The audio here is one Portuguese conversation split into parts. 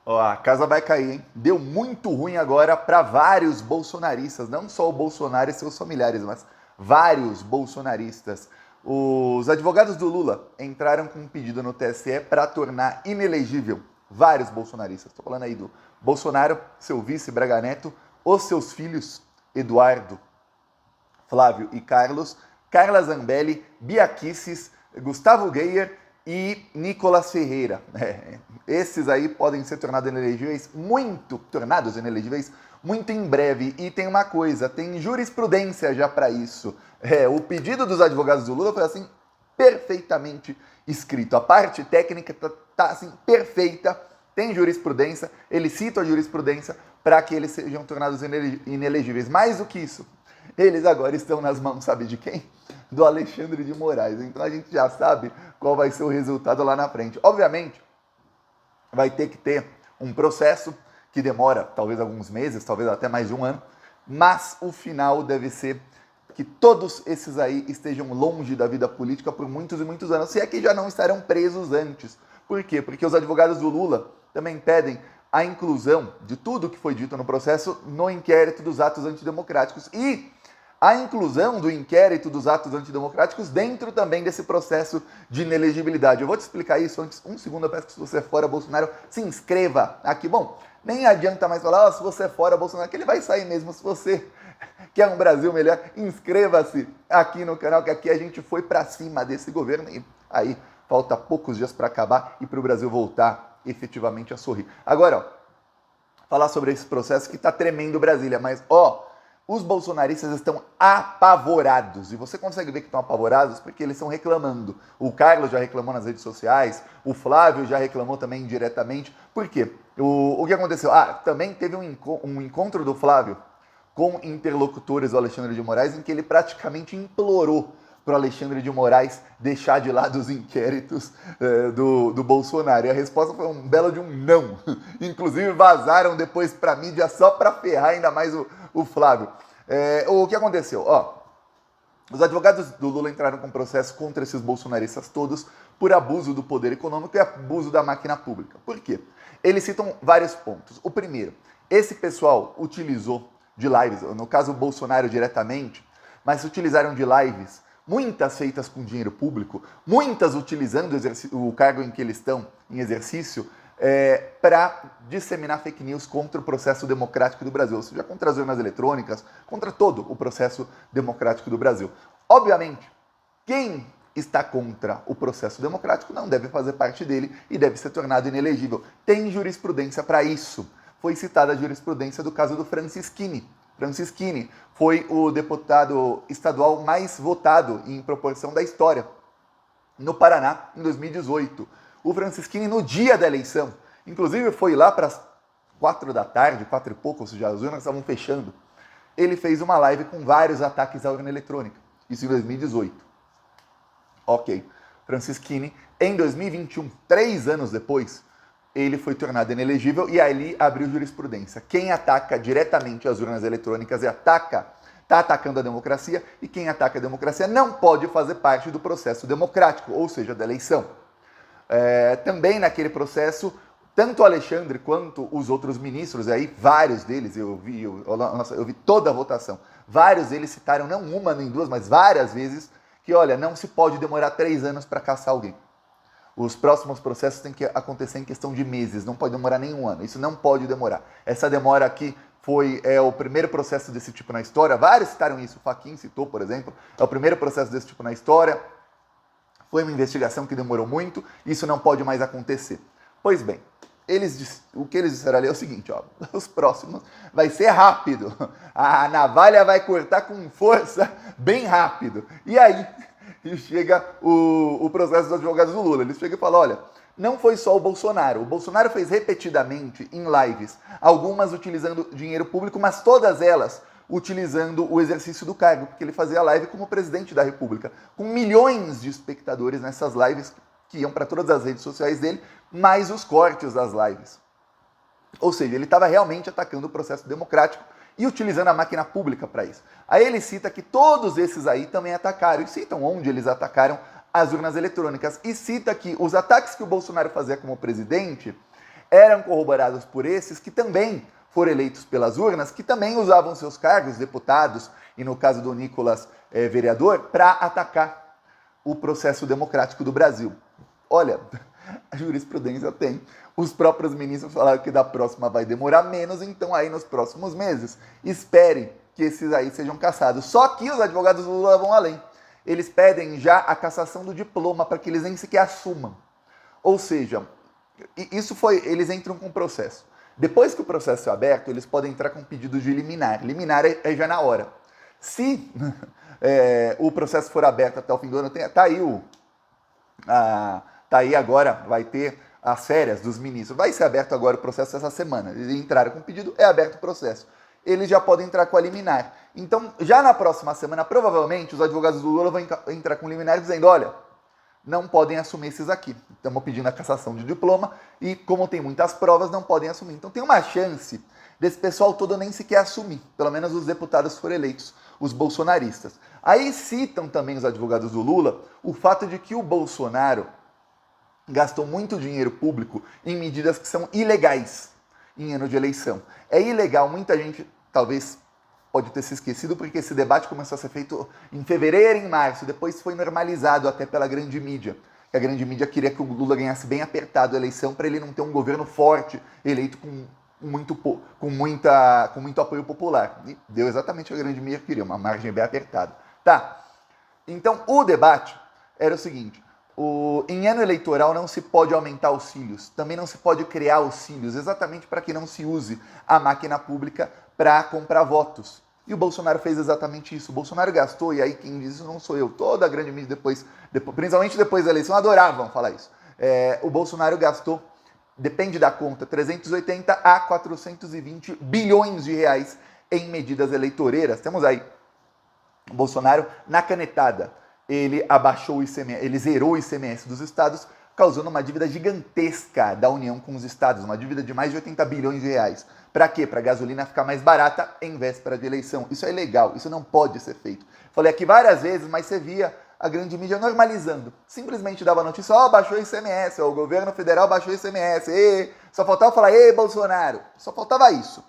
Ó, a casa vai cair, hein? Deu muito ruim agora para vários bolsonaristas, não só o Bolsonaro e seus familiares, mas vários bolsonaristas. Os advogados do Lula entraram com um pedido no TSE para tornar inelegível vários bolsonaristas. Estou falando aí do Bolsonaro, seu vice Braga Neto, os seus filhos Eduardo, Flávio e Carlos, Carla Zambelli, Bia Kicis, Gustavo Geyer e Nicolas Ferreira. Esses aí podem ser tornados inelegíveis muito em breve. E tem uma coisa, tem jurisprudência já para isso. O pedido dos advogados do Lula foi assim, perfeitamente escrito. A parte técnica tá assim, perfeita, tem jurisprudência, eles citam a jurisprudência para que eles sejam tornados inelegíveis. Mais do que isso, eles agora estão nas mãos, sabe de quem? Do Alexandre de Moraes. Então a gente já sabe qual vai ser o resultado lá na frente. Obviamente, vai ter que ter um processo que demora talvez alguns meses, talvez até mais de um ano, mas o final deve ser que todos esses aí estejam longe da vida política por muitos e muitos anos, se é que já não estarão presos antes. Por quê? Porque os advogados do Lula também pedem a inclusão de tudo que foi dito no processo no inquérito dos atos antidemocráticos e a inclusão do inquérito dos atos antidemocráticos dentro também desse processo de inelegibilidade. Eu vou te explicar isso antes. Um segundo, eu peço que se você é fora Bolsonaro, se inscreva aqui. Bom, nem adianta mais falar, se você é fora Bolsonaro, que ele vai sair mesmo. Se você quer um Brasil melhor, inscreva-se aqui no canal, que aqui a gente foi para cima desse governo e aí falta poucos dias para acabar e para o Brasil voltar efetivamente a sorrir. Agora, ó, falar sobre esse processo que está tremendo Brasília, mas os bolsonaristas estão apavorados. E você consegue ver que estão apavorados porque eles estão reclamando. O Carlos já reclamou nas redes sociais, o Flávio já reclamou também indiretamente. Por quê? O que aconteceu? Também teve um encontro do Flávio com interlocutores do Alexandre de Moraes em que ele praticamente implorou para o Alexandre de Moraes deixar de lado os inquéritos do Bolsonaro. E a resposta foi um belo de um não. Inclusive vazaram depois para a mídia só para ferrar ainda mais o Flávio. O que aconteceu? Os advogados do Lula entraram com processo contra esses bolsonaristas todos por abuso do poder econômico e abuso da máquina pública. Por quê? Eles citam vários pontos. O primeiro, esse pessoal utilizou de lives, no caso o Bolsonaro diretamente, mas utilizaram de lives, muitas feitas com dinheiro público, muitas utilizando o cargo em que eles estão em exercício, para disseminar fake news contra o processo democrático do Brasil, ou seja, contra as urnas eletrônicas, contra todo o processo democrático do Brasil. Obviamente, quem está contra o processo democrático não deve fazer parte dele e deve ser tornado inelegível. Tem jurisprudência para isso. Foi citada a jurisprudência do caso do Francisquini. Francisquini foi o deputado estadual mais votado em proporção da história no Paraná em 2018. O Francisquini, no dia da eleição, inclusive foi lá para as 4 da tarde, 4 e pouco, ou seja, as urnas estavam fechando, ele fez uma live com vários ataques à urna eletrônica. Isso em 2018. Ok. Francisquini, em 2021, 3 anos depois, ele foi tornado inelegível e ali abriu jurisprudência. Quem ataca diretamente as urnas eletrônicas está atacando a democracia, e quem ataca a democracia não pode fazer parte do processo democrático, ou seja, da eleição. Também naquele processo, tanto o Alexandre quanto os outros ministros, aí vários deles, eu vi toda a votação, vários deles citaram, não uma nem duas, mas várias vezes, que olha, não se pode demorar 3 anos para caçar alguém. Os próximos processos têm que acontecer em questão de meses, não pode demorar nem um ano, isso não pode demorar. Essa demora aqui foi o primeiro processo desse tipo na história, vários citaram isso, o Fachin citou, por exemplo, é o primeiro processo desse tipo na história, foi uma investigação que demorou muito, isso não pode mais acontecer. Pois bem, o que eles disseram ali é o seguinte, os próximos vai ser rápido, a navalha vai cortar com força bem rápido, e aí chega o processo dos advogados do Lula, eles chegam e falam, olha, não foi só o Bolsonaro fez repetidamente em lives, algumas utilizando dinheiro público, mas todas elas utilizando o exercício do cargo, porque ele fazia live como presidente da República, com milhões de espectadores nessas lives que iam para todas as redes sociais dele, mais os cortes das lives. Ou seja, ele estava realmente atacando o processo democrático e utilizando a máquina pública para isso. Aí ele cita que todos esses aí também atacaram, e citam onde eles atacaram as urnas eletrônicas, e cita que os ataques que o Bolsonaro fazia como presidente eram corroborados por esses que também foram eleitos pelas urnas, que também usavam seus cargos, deputados, e no caso do Nicolas, vereador, para atacar o processo democrático do Brasil. Olha, a jurisprudência tem. Os próprios ministros falaram que da próxima vai demorar menos, então aí nos próximos meses, espere que esses aí sejam cassados. Só que os advogados do Lula vão além. Eles pedem já a cassação do diploma para que eles nem sequer assumam. Ou seja, eles entram com o processo. Depois que o processo é aberto, eles podem entrar com pedido de liminar. Liminar é já na hora. Se o processo for aberto até o fim do ano, tá aí agora, vai ter as férias dos ministros. Vai ser aberto agora o processo essa semana. Eles entraram com pedido, é aberto o processo. Eles já podem entrar com a liminar. Então, já na próxima semana, provavelmente, os advogados do Lula vão entrar com liminar dizendo, olha, não podem assumir esses aqui. Estamos pedindo a cassação de diploma e, como tem muitas provas, não podem assumir. Então, tem uma chance desse pessoal todo nem sequer assumir. Pelo menos os deputados foram eleitos, os bolsonaristas. Aí citam também os advogados do Lula o fato de que o Bolsonaro gastou muito dinheiro público em medidas que são ilegais em ano de eleição. É ilegal, muita gente talvez pode ter se esquecido, porque esse debate começou a ser feito em fevereiro e em março, depois foi normalizado até pela grande mídia. A grande mídia queria que o Lula ganhasse bem apertado a eleição para ele não ter um governo forte, eleito com muito apoio popular. E deu exatamente o que a grande mídia queria, uma margem bem apertada. Tá, então o debate era o seguinte, em ano eleitoral não se pode aumentar auxílios, também não se pode criar auxílios, exatamente para que não se use a máquina pública para comprar votos. E o Bolsonaro fez exatamente isso. O Bolsonaro gastou, e aí quem diz isso não sou eu, toda a grande mídia principalmente depois da eleição, adoravam falar isso. O Bolsonaro gastou, depende da conta, 380 a 420 bilhões de reais em medidas eleitoreiras. Temos aí o Bolsonaro na canetada. Ele abaixou o ICMS, ele zerou o ICMS dos estados, causando uma dívida gigantesca da União com os estados, uma dívida de mais de 80 bilhões de reais. Para quê? Para a gasolina ficar mais barata em véspera de eleição. Isso é ilegal, isso não pode ser feito. Falei aqui várias vezes, mas você via a grande mídia normalizando. Simplesmente dava notícia, baixou o ICMS, o governo federal baixou o ICMS, só faltava falar, Bolsonaro. Só faltava isso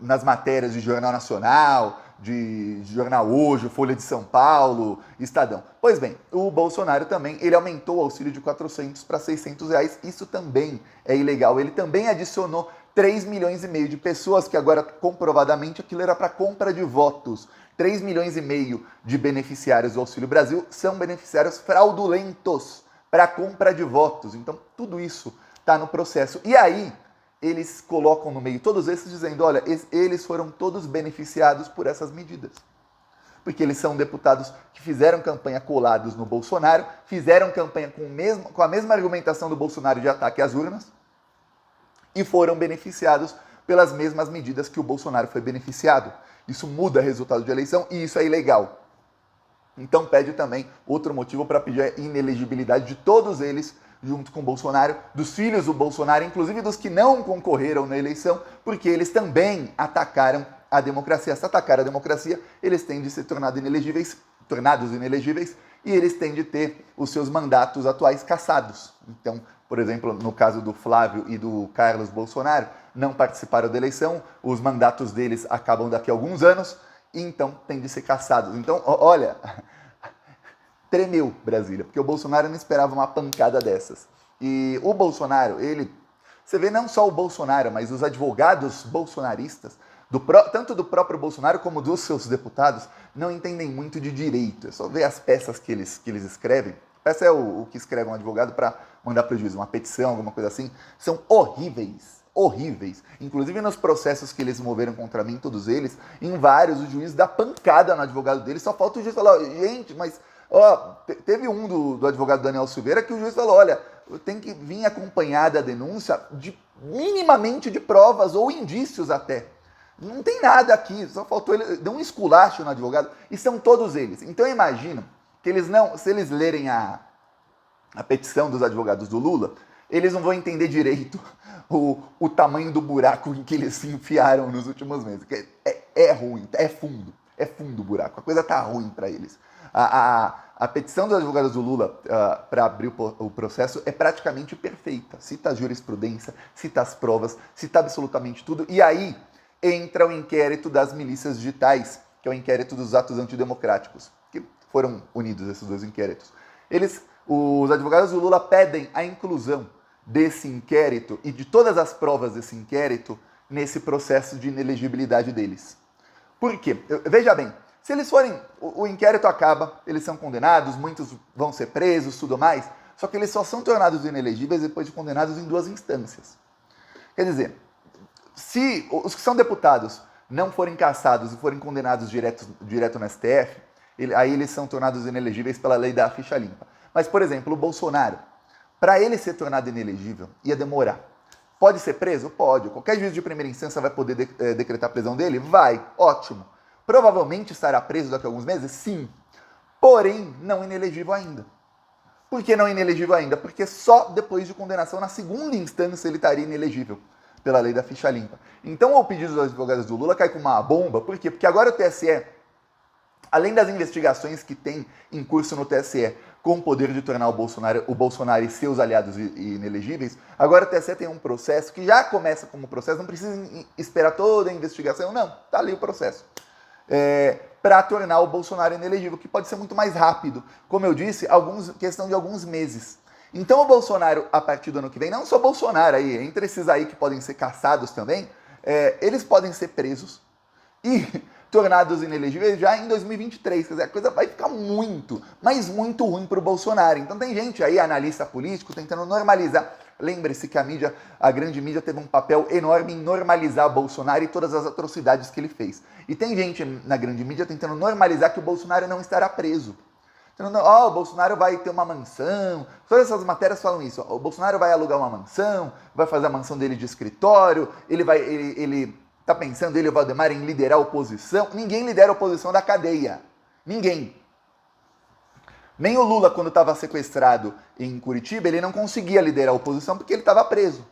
nas matérias de Jornal Nacional, de Jornal Hoje, Folha de São Paulo, Estadão. Pois bem, o Bolsonaro também, ele aumentou o auxílio de 400 para 600 reais, isso também é ilegal. Ele também adicionou 3 milhões e meio de pessoas, que agora comprovadamente aquilo era para compra de votos. 3 milhões e meio de beneficiários do Auxílio Brasil são beneficiários fraudulentos para compra de votos. Então, tudo isso está no processo. E aí, eles colocam no meio todos esses dizendo, olha, eles foram todos beneficiados por essas medidas. Porque eles são deputados que fizeram campanha colados no Bolsonaro, fizeram campanha com a mesma argumentação do Bolsonaro de ataque às urnas e foram beneficiados pelas mesmas medidas que o Bolsonaro foi beneficiado. Isso muda o resultado de eleição e isso é ilegal. Então pede também outro motivo para pedir a inelegibilidade de todos eles junto com o Bolsonaro, dos filhos do Bolsonaro, inclusive dos que não concorreram na eleição, porque eles também atacaram a democracia. Se atacaram a democracia, eles têm de ser tornados inelegíveis e eles têm de ter os seus mandatos atuais cassados. Então, por exemplo, no caso do Flávio e do Carlos Bolsonaro, não participaram da eleição, os mandatos deles acabam daqui a alguns anos, e então têm de ser cassados. Então, olha, tremeu Brasília, porque o Bolsonaro não esperava uma pancada dessas. E o Bolsonaro, você vê não só o Bolsonaro, mas os advogados bolsonaristas, tanto do próprio Bolsonaro como dos seus deputados, não entendem muito de direito. É só ver as peças que eles escrevem. Peça é o que escreve um advogado para mandar para o juiz, uma petição, alguma coisa assim. São horríveis, horríveis. Inclusive nos processos que eles moveram contra mim, todos eles, em vários, o juiz dá pancada no advogado dele, só falta o juiz falar, gente, mas... teve um do advogado Daniel Silveira que o juiz falou, olha, tem que vir acompanhada a denúncia minimamente de provas ou indícios até. Não tem nada aqui, só faltou ele, deu um esculacho no advogado, e são todos eles. Então eu imagino que se eles lerem a petição dos advogados do Lula, eles não vão entender direito o tamanho do buraco em que eles se enfiaram nos últimos meses. É ruim, é fundo o buraco, a coisa tá ruim para eles. A petição dos advogados do Lula para abrir o processo é praticamente perfeita. Cita a jurisprudência, cita as provas, cita absolutamente tudo. E aí entra o inquérito das milícias digitais, que é o inquérito dos atos antidemocráticos, que foram unidos esses dois inquéritos. Os advogados do Lula pedem a inclusão desse inquérito e de todas as provas desse inquérito nesse processo de inelegibilidade deles. Por quê? Veja bem, se eles forem, o inquérito acaba, eles são condenados, muitos vão ser presos, tudo mais, só que eles só são tornados inelegíveis depois de condenados em 2 instâncias. Quer dizer, se os que são deputados não forem cassados e forem condenados direto no STF, aí eles são tornados inelegíveis pela lei da ficha limpa. Mas, por exemplo, o Bolsonaro, para ele ser tornado inelegível, ia demorar. Pode ser preso? Pode. Qualquer juiz de primeira instância vai poder decretar a prisão dele? Vai. Ótimo. Provavelmente estará preso daqui a alguns meses? Sim. Porém, não inelegível ainda. Por que não inelegível ainda? Porque só depois de condenação na segunda instância ele estaria inelegível pela lei da ficha limpa. Então, o pedido dos advogados do Lula cai com uma bomba. Por quê? Porque agora o TSE, além das investigações que tem em curso no TSE, com o poder de tornar o Bolsonaro e seus aliados inelegíveis, agora o TSE tem um processo que já começa como processo, não precisa esperar toda a investigação, não, tá ali o processo. Para tornar o Bolsonaro inelegível, que pode ser muito mais rápido. Como eu disse, questão de alguns meses. Então o Bolsonaro, a partir do ano que vem, não só o Bolsonaro aí, entre esses aí que podem ser caçados também, eles podem ser presos e tornados inelegíveis já em 2023. Quer dizer, a coisa vai ficar muito, mas muito ruim para o Bolsonaro. Então tem gente aí, analista político, tentando normalizar. Lembre-se que a grande mídia teve um papel enorme em normalizar o Bolsonaro e todas as atrocidades que ele fez. E tem gente na grande mídia tentando normalizar que o Bolsonaro não estará preso. O Bolsonaro vai ter uma mansão. Todas essas matérias falam isso. O Bolsonaro vai alugar uma mansão, vai fazer a mansão dele de escritório, ele tá pensando ele, o Valdemar, em liderar a oposição. Ninguém lidera a oposição da cadeia. Ninguém. Nem o Lula, quando estava sequestrado em Curitiba, ele não conseguia liderar a oposição porque ele estava preso.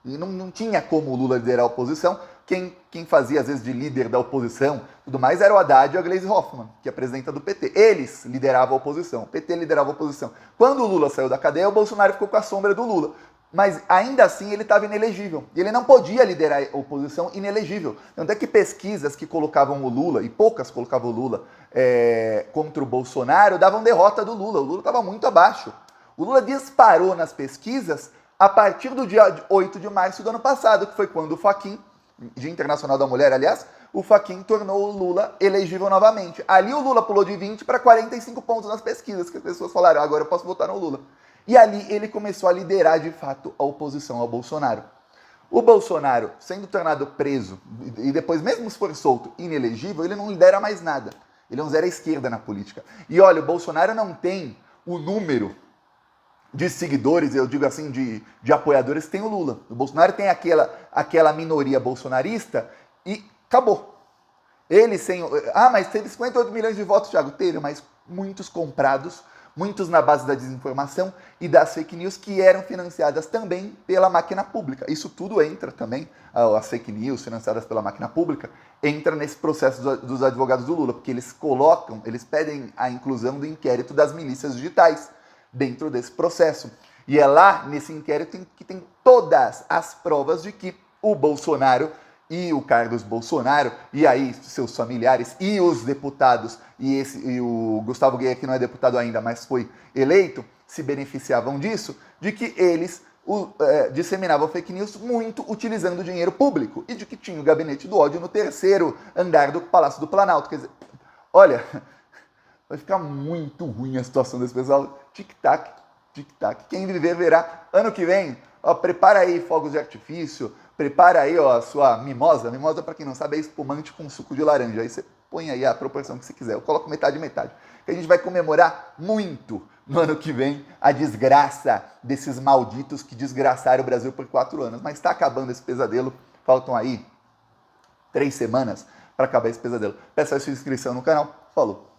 E não tinha como o Lula liderar a oposição. Quem fazia, às vezes, de líder da oposição, tudo mais, era o Haddad e a Gleisi Hoffmann, que é a presidenta do PT. Eles lideravam a oposição. O PT liderava a oposição. Quando o Lula saiu da cadeia, o Bolsonaro ficou com a sombra do Lula. Mas ainda assim ele estava inelegível. E ele não podia liderar a oposição inelegível. Tanto é que pesquisas que colocavam o Lula, e poucas colocavam o Lula contra o Bolsonaro, davam derrota do Lula. O Lula estava muito abaixo. O Lula disparou nas pesquisas a partir do dia 8 de março do ano passado, que foi quando o Fachin, Dia Internacional da Mulher, aliás, o Fachin tornou o Lula elegível novamente. Ali o Lula pulou de 20 para 45 pontos nas pesquisas, que as pessoas falaram, agora eu posso votar no Lula. E ali ele começou a liderar, de fato, a oposição ao Bolsonaro. O Bolsonaro, sendo tornado preso, e depois, mesmo se for solto, inelegível, ele não lidera mais nada. Ele é um zero à esquerda na política. E olha, o Bolsonaro não tem o número de seguidores, eu digo assim, de apoiadores, que tem o Lula. O Bolsonaro tem aquela minoria bolsonarista e acabou. Ele sem... mas teve 58 milhões de votos, Thiago. Teve, mas muitos comprados, muitos na base da desinformação e das fake news que eram financiadas também pela máquina pública. Isso tudo entra também, as fake news financiadas pela máquina pública, entra nesse processo dos advogados do Lula, porque eles pedem a inclusão do inquérito das milícias digitais dentro desse processo. E é lá, nesse inquérito, que tem todas as provas de que o Bolsonaro e o Carlos Bolsonaro, e aí seus familiares, e os deputados, e o Gustavo Guerra, que não é deputado ainda, mas foi eleito, se beneficiavam disso, de que eles disseminavam fake news muito utilizando dinheiro público, e de que tinha o gabinete do ódio no 3º andar do Palácio do Planalto. Quer dizer, olha, vai ficar muito ruim a situação desse pessoal. Tic-tac, tic-tac. Quem viver verá. Ano que vem, prepara aí fogos de artifício, prepara aí a sua mimosa. Mimosa, para quem não sabe, é espumante com suco de laranja. Aí você põe aí a proporção que você quiser. Eu coloco metade e metade. Que a gente vai comemorar muito no ano que vem a desgraça desses malditos que desgraçaram o Brasil por 4 anos. Mas está acabando esse pesadelo. Faltam aí 3 semanas para acabar esse pesadelo. Peça a sua inscrição no canal. Falou!